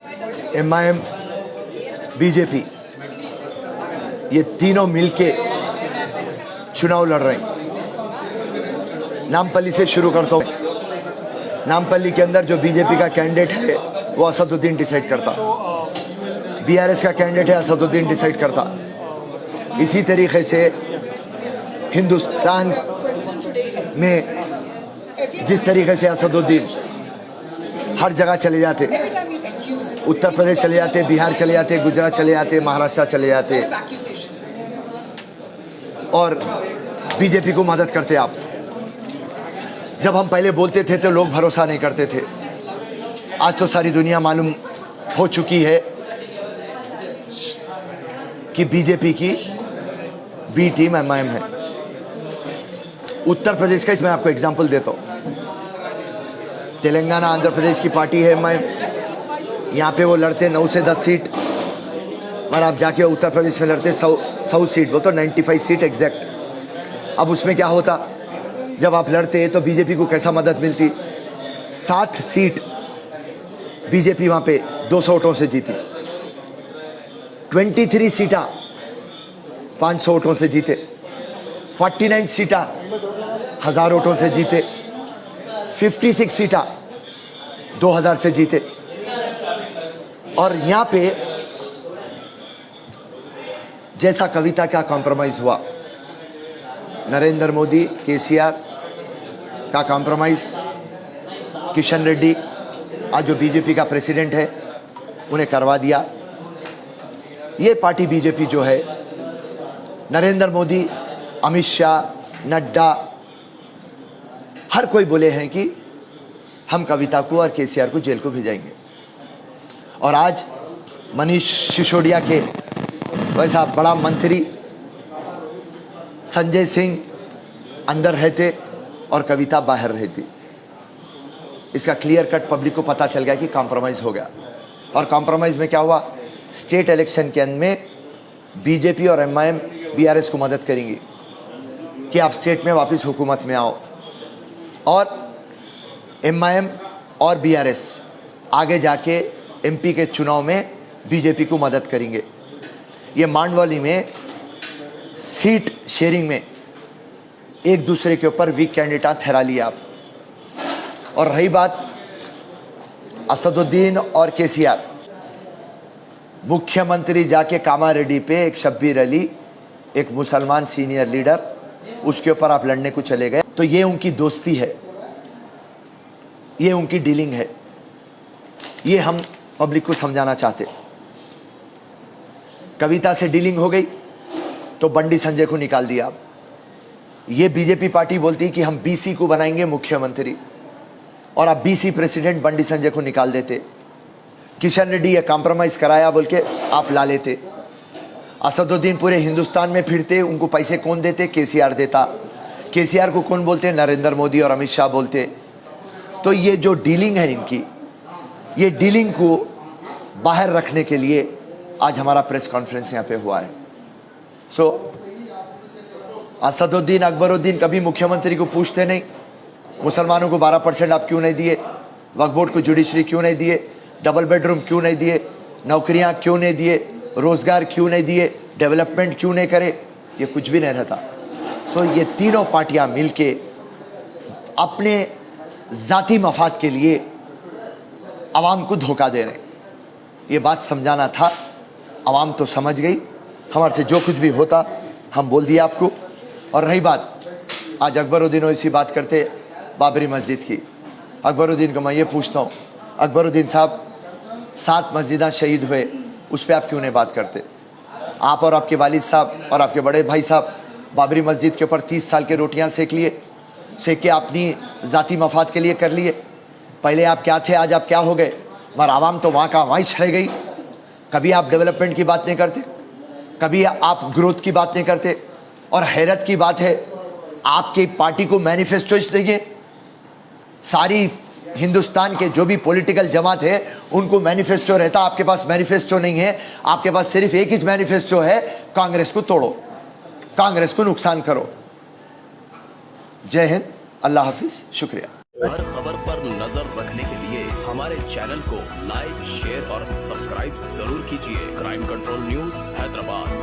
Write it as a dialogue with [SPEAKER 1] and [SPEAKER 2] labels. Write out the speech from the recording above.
[SPEAKER 1] MIM, BJP, ये तीनों मिलके चुनाव लड़ रहे हैं। नामपल्ली से शुरू करता हूँ। नामपल्ली के अंदर जो बीजेपी का कैंडिडेट है वो असदुद्दीन डिसाइड करता, BRS का कैंडिडेट है असदुद्दीन डिसाइड करता। इसी तरीके से हिंदुस्तान में जिस तरीके से असदुद्दीन हर जगह चले जाते, उत्तर प्रदेश चले जाते, बिहार चले जाते, गुजरात चले जाते, महाराष्ट्र चले जाते और बीजेपी को मदद करते। आप जब हम पहले बोलते थे तो लोग भरोसा नहीं करते थे। आज तो सारी दुनिया मालूम हो चुकी है कि बीजेपी की बी टीम MIM है। उत्तर प्रदेश का मैं आपको एग्जांपल देता हूँ। तेलंगाना आंध्र प्रदेश की पार्टी है MIM, यहाँ पे वो लड़ते 9 से 10 सीट, और आप जाके उत्तर प्रदेश में लड़ते 100 सीट, बोलते 95 सीट एग्जैक्ट। अब उसमें क्या होता, जब आप लड़ते तो बीजेपी को कैसा मदद मिलती। 7 सीट बीजेपी वहाँ पे 200 वोटों से जीती, 23 सीटा 500 वोटों से जीते, 49 सीटा 1000 वोटों से जीते, 56 सीटा 2000 से जीते। और यहाँ पे जैसा कविता का कॉम्प्रोमाइज हुआ, नरेंद्र मोदी KCR का कॉम्प्रोमाइज, किशन रेड्डी आज जो बीजेपी का प्रेसिडेंट है उन्हें करवा दिया। ये पार्टी बीजेपी जो है, नरेंद्र मोदी, अमित शाह, नड्डा, हर कोई बोले हैं कि हम कविता को और KCR को जेल को भेजाएंगे। और आज मनीष सिसोदिया के वैसा बड़ा मंत्री संजय सिंह अंदर रहते और कविता बाहर रहती। इसका क्लियर कट पब्लिक को पता चल गया कि कॉम्प्रोमाइज़ हो गया। और कॉम्प्रोमाइज़ में क्या हुआ, स्टेट इलेक्शन के अंत में बीजेपी और MIM BRS को मदद करेंगी कि आप स्टेट में वापस हुकूमत में आओ, और MIM और BRS आगे जाके MP के चुनाव में बीजेपी को मदद करेंगे। ये मांडवाली में सीट शेयरिंग में एक दूसरे के ऊपर वीक कैंडिडेट ठहरा लिया आप। और रही बात असदुद्दीन और KCR, मुख्यमंत्री जाके कामारेड्डी पे एक शब्बीर अली, एक मुसलमान सीनियर लीडर, उसके ऊपर आप लड़ने को चले गए। तो ये उनकी दोस्ती है, ये उनकी डीलिंग है। ये हम पब्लिक को समझाना चाहते। कविता से डीलिंग हो गई तो बंडी संजय को निकाल दिया। ये बीजेपी पार्टी बोलती कि हम BC को बनाएंगे मुख्यमंत्री, और आप BC प्रेसिडेंट बंडी संजय को निकाल देते। किशन रेड्डी ये कॉम्प्रोमाइज़ कराया बोल के आप ला लेते। असदुद्दीन पूरे हिंदुस्तान में फिरते, उनको पैसे कौन देते, KCR देता। KCR को कौन बोलते, नरेंद्र मोदी और अमित शाह बोलते। तो ये जो डीलिंग है इनकी, ये डीलिंग को बाहर रखने के लिए आज हमारा प्रेस कॉन्फ्रेंस यहाँ पे हुआ है। असदुद्दीन अकबरुद्दीन कभी मुख्यमंत्री को पूछते नहीं, मुसलमानों को 12% आप क्यों नहीं दिए, वक्फ बोर्ड को जुडिशरी क्यों नहीं दिए, डबल बेडरूम क्यों नहीं दिए, नौकरियां क्यों नहीं दिए, रोजगार क्यों नहीं दिए, डेवलपमेंट क्यों नहीं करे, ये कुछ भी नहीं रहता। ये तीनों पार्टियां मिलके अपने जाती मफाद के लिए आवाम को धोखा दे रहे हैं। ये बात समझाना था, आवाम तो समझ गई। हमारे से जो कुछ भी होता हम बोल दिया आपको। और रही बात, आज अकबरुद्दीन ओवैसी बात करते बाबरी मस्जिद की, अकबरुद्दीन को मैं ये पूछता हूँ, अकबरुद्दीन साहब 7 मस्जिदां शहीद हुए, उस पर आप क्यों नहीं बात करते। आप और आपके वालिद साहब और आपके बड़े भाई साहब बाबरी मस्जिद के ऊपर 30 साल के रोटियां सेक के अपनी ज़ाती मफाद के लिए कर लिए। पहले आप क्या थे, आज आप क्या हो गए। मगर आवाम तो वहाँ का वहीं रह गई। कभी आप डेवलपमेंट की बात नहीं करते, कभी आप ग्रोथ की बात नहीं करते। और हैरत की बात है, आपकी पार्टी को मैनिफेस्टो चाहिए। सारी हिंदुस्तान के जो भी पॉलिटिकल जमात है उनको मैनिफेस्टो रहता, आपके पास मैनिफेस्टो नहीं है। आपके पास सिर्फ एक ही मैनिफेस्टो है, कांग्रेस को तोड़ो, कांग्रेस को नुकसान करो। जय हिंद, अल्लाह हाफिज, शुक्रिया।
[SPEAKER 2] हर खबर पर नजर रखने के लिए हमारे चैनल को लाइक, शेयर और सब्सक्राइब जरूर कीजिए। Crime control news Hyderabad.